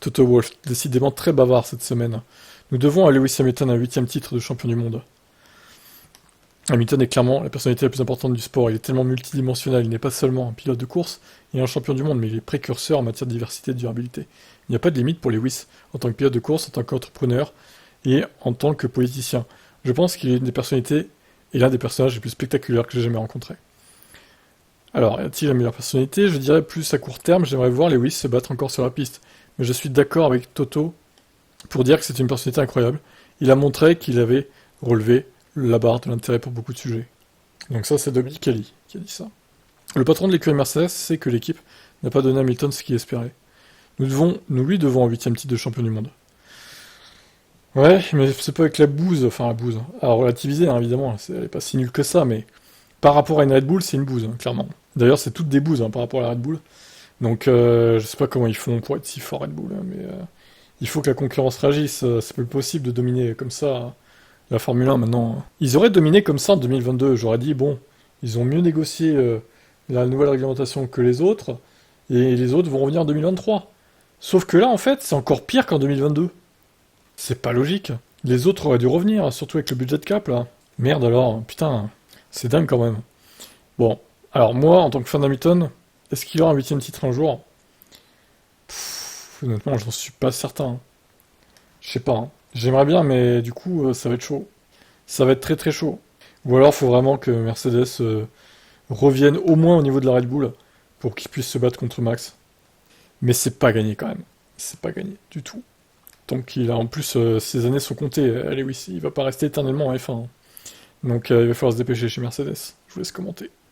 Toto Wolff, décidément très bavard cette semaine. Nous devons à Lewis Hamilton un 8e titre de champion du monde. Hamilton est clairement la personnalité la plus importante du sport. Il est tellement multidimensionnel. Il n'est pas seulement un pilote de course et un champion du monde, mais il est précurseur en matière de diversité et de durabilité. Il n'y a pas de limite pour Lewis, en tant que pilote de course, en tant qu'entrepreneur et en tant que politicien. Je pense qu'il est une des personnalités et l'un des personnages les plus spectaculaires que j'ai jamais rencontrés. Alors, y a-t-il la meilleure personnalité? Je dirais plus à court terme, j'aimerais voir Lewis se battre encore sur la piste. Mais je suis d'accord avec Toto pour dire que c'est une personnalité incroyable. Il a montré qu'il avait relevé la barre de l'intérêt pour beaucoup de sujets. Donc ça, c'est Dominique Kelly qui a dit ça. Le patron de l'écurie Mercedes sait que l'équipe n'a pas donné à Hamilton ce qu'il espérait. Nous lui devons un 8e titre de champion du monde. Ouais, mais c'est pas avec la bouse, enfin la bouse. À relativiser, hein, évidemment, elle est pas si nulle que ça, mais par rapport à une Red Bull, c'est une bouse, hein, clairement. D'ailleurs, c'est toutes des bouses hein, par rapport à la Red Bull. Donc, je sais pas comment ils font pour être si fort Red Bull, hein, mais il faut que la concurrence réagisse. C'est plus possible de dominer comme ça la Formule 1 maintenant. Ils auraient dominé comme ça en 2022. J'aurais dit, bon, ils ont mieux négocié la nouvelle réglementation que les autres, et les autres vont revenir en 2023. Sauf que là, en fait, c'est encore pire qu'en 2022. C'est pas logique. Les autres auraient dû revenir, surtout avec le budget de cap, là. Merde alors, putain, c'est dingue quand même. Bon, alors moi, en tant que fan d'Hamilton, est-ce qu'il aura un 8e titre un jour? Honnêtement, j'en suis pas certain, hein. Je sais pas, hein. J'aimerais bien, mais du coup, ça va être chaud. Ça va être très très chaud. Ou alors, faut vraiment que Mercedes revienne au moins au niveau de la Red Bull pour qu'il puisse se battre contre Max. Mais c'est pas gagné quand même. C'est pas gagné du tout. Donc il a en plus ses années sont comptées. Allez oui, il va pas rester éternellement en F1, hein. Donc il va falloir se dépêcher chez Mercedes. Je vous laisse commenter.